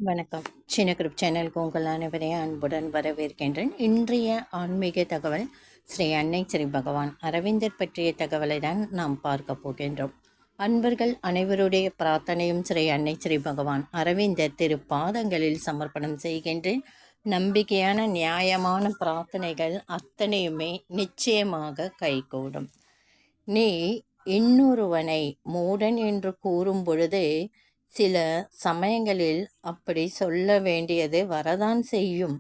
வணக்கம். சின்ன குரூப் சேனலுக்கு உங்கள் அனைவரையும் அன்புடன் வரவேற்கின்றேன். இன்றைய ஆன்மீக தகவல் ஸ்ரீ அன்னை ஸ்ரீ பகவான் அரவிந்தர் பற்றிய தகவலை தான் நாம் பார்க்க போகின்றோம். அன்பர்கள் அனைவருடைய பிரார்த்தனையும் ஸ்ரீ அன்னை ஸ்ரீ பகவான் அரவிந்தர் திரு பாதங்களில் சமர்ப்பணம் செய்கின்றேன். நம்பிக்கையான நியாயமான பிரார்த்தனைகள் அத்தனையுமே நிச்சயமாக கைகூடும். நீ இன்னொருவனை மூடன் என்று கூறும் பொழுது சில சமயங்களில் அப்படி சொல்ல வேண்டியது வரதான் செய்யும்.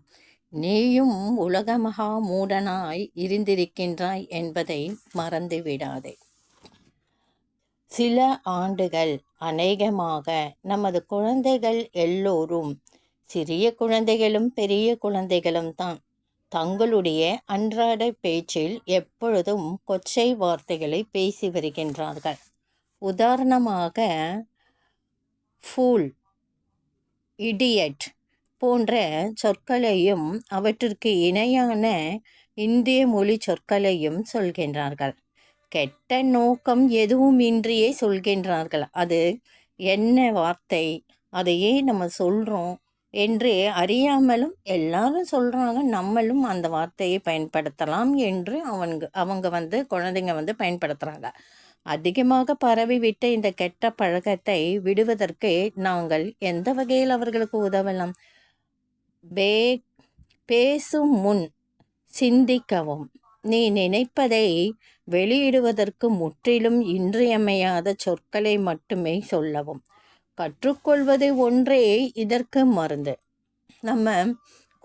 நீயும் உலக மகா மூடனாய் இருந்திருக்கின்றாய் என்பதை மறந்து விடாதே. சில ஆண்டுகள் அநேகமாக நமது குழந்தைகள் எல்லோரும் சிறிய குழந்தைகளும் பெரிய குழந்தைகளும் தான் தங்களுடைய அன்றாட பேச்சில் எப்பொழுதும் கொச்சை வார்த்தைகளை பேசி வருகின்றார்கள். உதாரணமாக ஃபூல், இடியட் போன்ற சொற்களையும் அவற்றிற்கு இணையான இந்திய மொழி சொற்களையும் சொல்கின்றார்கள். கெட்ட நோக்கம் எதுவும் இன்றியே சொல்கின்றார்கள். அது என்ன வார்த்தை, அதையே நம்ம சொல்கிறோம் என்று அறியாமலும் எல்லாரும் சொல்கிறாங்க, நம்மளும் அந்த வார்த்தையை பயன்படுத்தலாம் என்று அவங்க குழந்தைங்க பயன்படுத்துகிறாங்க. அதிகமாக பரவிவிட்ட இந்த கெட்ட பழக்கத்தை விடுவதற்கு நாங்கள் எந்த வகையில் அவர்களுக்கு உதவலாம்? பேசும் முன் சிந்திக்கவும், நீ நினைப்பதை வெளியிடுவதற்கு முற்றிலும் இன்றியமையாத சொற்களை மட்டுமே சொல்லவும். கற்றுக்கொள்வது ஒன்றே இதற்கு மருந்து. நம்ம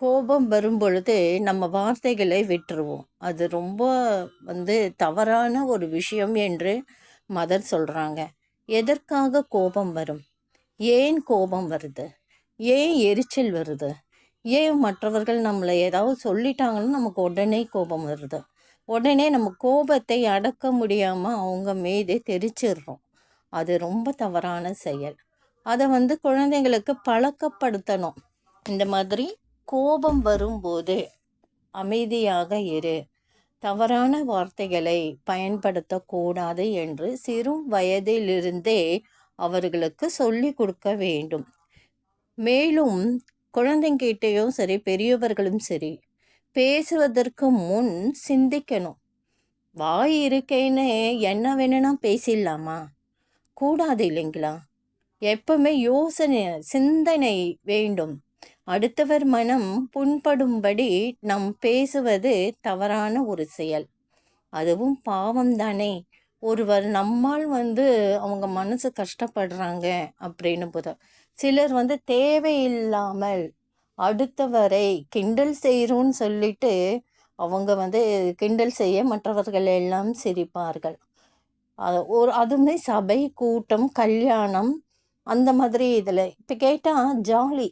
கோபம் வரும் பொழுது நம்ம வார்த்தைகளை விட்டுருவோம். அது ரொம்ப தவறான ஒரு விஷயம் என்று மதர் சொல்கிறாங்க. எதற்காக கோபம் வரும்? ஏன் கோபம் வருது? ஏன் எரிச்சல் வருது? ஏன் மற்றவர்கள் நம்மளை ஏதாவது சொல்லிட்டாங்கன்னா நமக்கு உடனே கோபம் வருது? உடனே நம்ம கோபத்தை அடக்க முடியாமல் அவங்க மீது தெரிச்சிடுறோம். அது ரொம்ப தவறான செயல். அதை குழந்தைங்களுக்கு பழக்கப்படுத்தணும். இந்த மாதிரி கோபம் வரும்போது அமைதியாக இரு, தவறான வார்த்தைகளை பயன்படுத்தக்கூடாது என்று சிறு வயதிலிருந்தே அவர்களுக்கு சொல்லி கொடுக்க வேண்டும். மேலும் குழந்தைங்கிட்டையும் சரி பெரியவர்களும் சரி பேசுவதற்கு முன் சிந்திக்கணும். வாய் இருக்கேன்னு என்ன வேணும்னா பேசிடலாமா? கூடாது இல்லைங்களா? எப்பவுமே சிந்தனை வேண்டும். அடுத்தவர் மனம் புண்படும்படி நாம் பேசுவது தவறான ஒரு செயல். அதுவும் பாவம் தானே. ஒருவர் நம்மால் அவங்க மனசு கஷ்டப்படுறாங்க அப்படின்னு போதும். சிலர் தேவையில்லாமல் அடுத்தவரை கிண்டல் செய்கிறோன்னு சொல்லிட்டு அவங்க கிண்டல் செய்ய மற்றவர்கள் எல்லாம் சிரிப்பார்கள். அதுவுமே சபை கூட்டம் கல்யாணம் அந்த மாதிரி இதில் இப்போ கேட்டால் ஜாலி,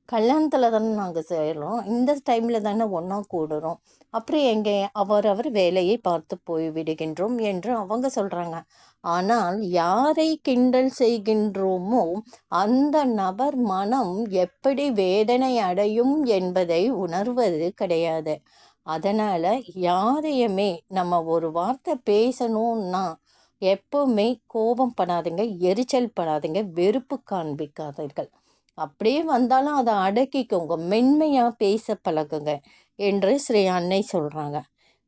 கல்யாணத்தில் தானே நாங்கள் செய்கிறோம், இந்த டைமில் தானே ஒன்றா கூடுறோம், அப்புறம் எங்கே அவரவர் வேலையை பார்த்து போய் விடுகின்றோம் என்று அவங்க சொல்கிறாங்க. ஆனால் யாரை கிண்டல் செய்கின்றோமோ அந்த நபர் மனம் எப்படி வேதனை அடையும் என்பதை உணர்வது கிடையாது. அதனால் யாரையுமே நம்ம ஒரு வார்த்தை பேசணும்னா எப்பவுமே கோபம் படாதுங்க, எரிச்சல் படாதுங்க, வெறுப்பு காண்பிக்காதீர்கள். அப்படியே வந்தாலும் அதை அடக்கிக்கோங்க, மென்மையாக பேச பழகுங்க என்று ஸ்ரீ அன்னை சொல்கிறாங்க.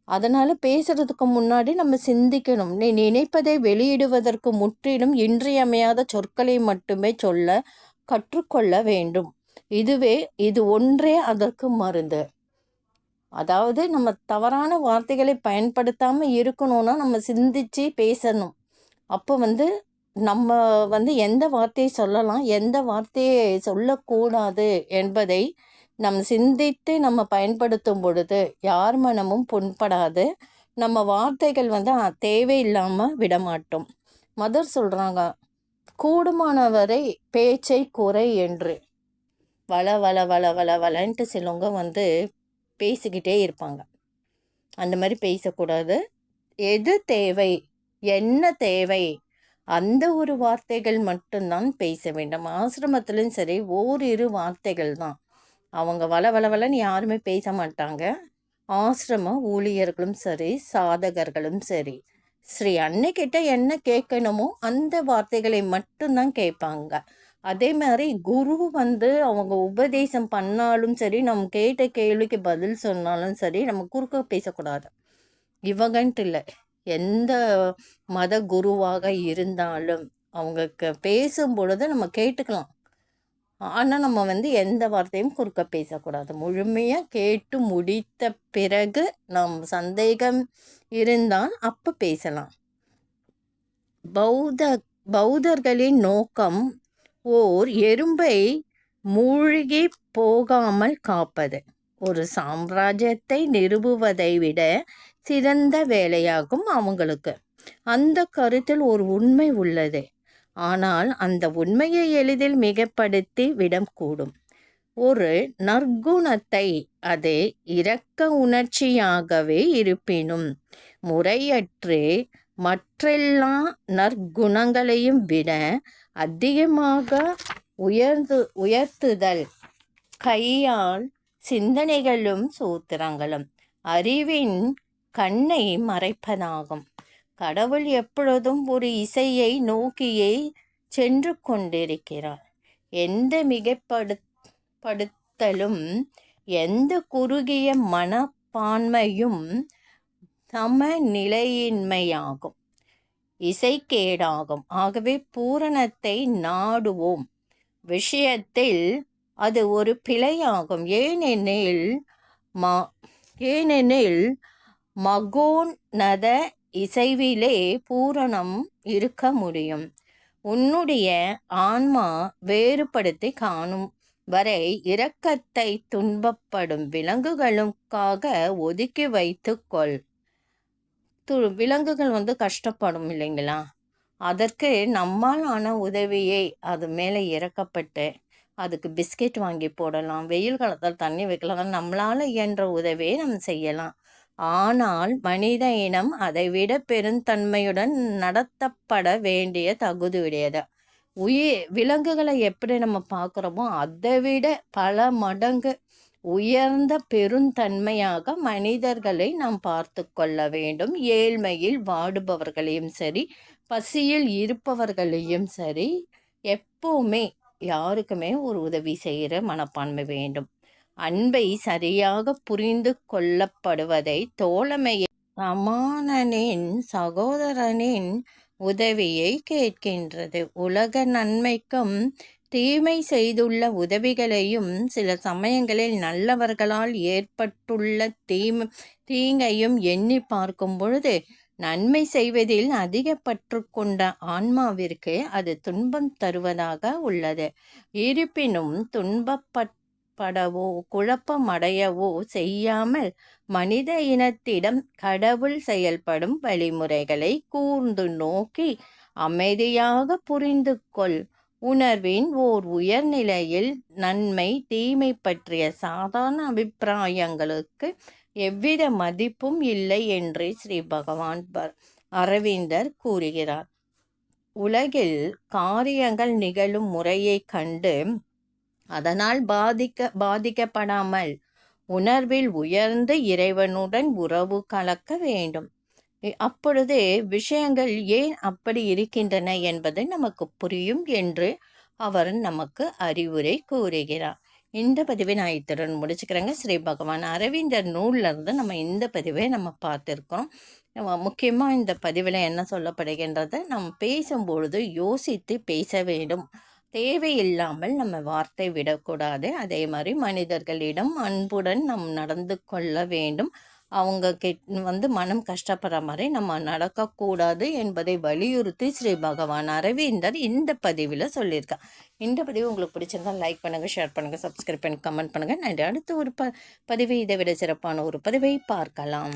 அதனால் பேசுகிறதுக்கு முன்னாடி நம்ம சிந்திக்கணும். நீ நினைப்பதை வெளியிடுவதற்கு முற்றிலும் இன்றியமையாத சொற்களை மட்டுமே சொல்ல கற்றுக்கொள்ள வேண்டும். இது ஒன்றே அதற்கு மருந்து. அதாவது நம்ம தவறான வார்த்தைகளை பயன்படுத்தாமல் இருக்கணும்னா நம்ம சிந்திச்சு பேசணும். அப்போ நம்ம எந்த வார்த்தையை சொல்லலாம், எந்த வார்த்தையை சொல்லக்கூடாது என்பதை நம்ம சிந்தித்து நம்ம பயன்படுத்தும் பொழுது யார் மனமும் புண்படாது. நம்ம வார்த்தைகள் தேவையில்லாமல் விடமாட்டோம். மதர் சொல்கிறாங்க, கூடுமானவரை பேச்சை குறை என்று. வள வள வள வள வளன்ட்டு சிலவங்க பேசிக்கிட்டே இருப்பாங்க. அந்த மாதிரி பேசக்கூடாது. எது தேவை, என்ன தேவை, அந்த ஒரு வார்த்தைகள் மட்டும்தான் பேச வேண்டும். ஆசிரமத்திலும் சரி ஓரிரு வார்த்தைகள் தான். அவங்க வளவளன்னு யாருமே பேச மாட்டாங்க. ஆசிரம ஊழியர்களும் சரி சாதகர்களும் சரி ஸ்ரீ அன்னைக்கிட்ட என்ன கேட்கணுமோ அந்த வார்த்தைகளை மட்டும்தான் கேட்பாங்க. அதே மாதிரி குரு அவங்க உபதேசம் பண்ணாலும் சரி, நம்ம கேட்ட கேள்விக்கு பதில் சொன்னாலும் சரி, நம்ம குறுக்க பேசக்கூடாது. இவங்கன்ட்டு இல்லை, எந்த மத குருவாக இருந்தாலும் அவங்க பேசும் பொழுது நம்ம கேட்டுக்கலாம். ஆனால் நம்ம எந்த வார்த்தையும் குறுக்க பேசக்கூடாது. முழுமையாக கேட்டு முடித்த பிறகு நம் சந்தேகம் இருந்தால் அப்போ பேசலாம். பௌத்தர்களின் நோக்கம் ஓர் எறும்பை மூழ்கி போகாமல் காப்பது ஒரு சாம்ராஜ்யத்தை நிறுவுவதை விட சிறந்த வேலையாகும் அவங்களுக்கு. அந்த கருத்தில் ஒரு உண்மை உள்ளது. ஆனால் அந்த உண்மையை எளிதில் மிகப்படுத்தி விடக்கூடும். ஒரு நற்குணத்தை அது இரக்க உணர்ச்சியாகவே இருப்பினும் முறையற்று மற்றெல்லா நற்குணங்களையும் விட அதிகமாக உயர்த்துதல் கையால் சிந்தனைகளும் சூத்திரங்களும் அறிவின் கண்ணை மறைப்பதாகும். கடவுள் எப்பொழுதும் ஒரு இசையை நோக்கியே சென்று கொண்டிருக்கிறார். எந்த மிகைப்படுத்தலும் எந்த குறுகிய மனப்பான்மையும் சமநிலையின்மையாகும், இசைக்கேடாகும். ஆகவே பூரணத்தை நாடுவோம் விஷயத்தில் அது ஒரு பிழையாகும். ஏனெனில் மகோன்னத இசைவிலே பூரணம் இருக்க முடியும். உன்னுடைய ஆன்மா வேறுபடுத்தி காணும் வரை இரக்கத்தை துன்பப்படும் விலங்குகளுக்காக ஒதுக்கி வைத்துக்கொள். விலங்குகள் கஷ்டப்படும் இல்லைங்களா, அதற்கு நம்மால் ஆன உதவியை அது மேலே இறக்கப்பட்டு அதுக்கு பிஸ்கெட் வாங்கி போடலாம், வெயில் காலத்தில் தண்ணி வைக்கலாம், நம்மளால் இயன்ற உதவியை நம்ம செய்யலாம். ஆனால் மனித இனம் அதைவிட பெருந்தன்மையுடன் நடத்தப்பட வேண்டிய தகுதியுடையது. விலங்குகளை எப்படி நம்ம பார்க்குறோமோ அதை விட பல மடங்கு உயர்ந்த பெருந்தன்மையாக மனிதர்களை நாம் பார்த்து கொள்ள வேண்டும். ஏழ்மையில் வாடுபவர்களையும் சரி, பசியில் இருப்பவர்களையும் சரி, எப்பவுமே யாருக்குமே ஒரு உதவி செய்கிற மனப்பான்மை வேண்டும். அன்பை சரியாக புரிந்து கொள்ளப்படுவதை தோழமையை சமானனின் சகோதரனின் உதவியை கேட்கின்றது. உலக நன்மைக்கும் தீமை செய்துள்ள உதவிகளையும் சில சமயங்களில் நல்லவர்களால் ஏற்பட்டுள்ள தீங்கையும் எண்ணி பார்க்கும் பொழுது நன்மை செய்வதில் அதிக பற்று கொண்ட ஆன்மாவிற்கு அது துன்பம் தருவதாக உள்ளது. இருப்பினும் துன்பப்படவோ குழப்பமடையவோ செய்யாமல் மனித இனத்திடம் கடவுள் செயல்படும் வழிமுறைகளை கூர்ந்து நோக்கி அமைதியாக புரிந்து கொள். உணர்வின் ஓர் உயர்நிலையில் நன்மை தீமை பற்றிய சாதாரண அபிப்பிராயங்களுக்கு எவ்வித மதிப்பும் இல்லை என்று ஸ்ரீ பகவான் அரவிந்தர் கூறுகிறார். உலகில் காரியங்கள் நிகழும் முறையை கண்டு அதனால் பாதிக்கப்படாமல் உணர்வில் உயர்ந்து இறைவனுடன் உறவு கலக்க வேண்டும். அப்பொழுது விஷயங்கள் ஏன் அப்படி இருக்கின்றன என்பது நமக்கு புரியும் என்று அவர் நமக்கு அறிவுரை கூறுகிறார். இந்த பதிவை நான் இத்துடன் முடிச்சுக்கிறேங்க. ஸ்ரீ பகவான் அரவிந்தர் நூல்லேருந்து நம்ம இந்த பதிவை நம்ம பார்த்துருக்கோம். முக்கியமாக இந்த பதிவில் என்ன சொல்லப்படுகின்றது, நம்ம பேசும்பொழுது யோசித்து பேச வேண்டும். தேவையில்லாமல் நம்ம வார்த்தை விடக்கூடாது. அதே மாதிரி மனிதர்களிடம் அன்புடன் நம் நடந்து கொள்ள வேண்டும். அவங்க மனம் கஷ்டப்படுற மாதிரி நம்ம நடக்கக்கூடாது என்பதை வலியுறுத்தி ஸ்ரீ பகவான் அரவிந்தர் இந்த பதிவில் சொல்லியிருக்கார். இந்த பதிவு உங்களுக்கு பிடிச்சிருந்தா லைக் பண்ணுங்கள், ஷேர் பண்ணுங்கள், சப்ஸ்கிரைப் பண்ணி கமெண்ட் பண்ணுங்கள். நான் அடுத்த ஒரு பதிவை இதை விட சிறப்பான ஒரு பதிவை பார்க்கலாம்.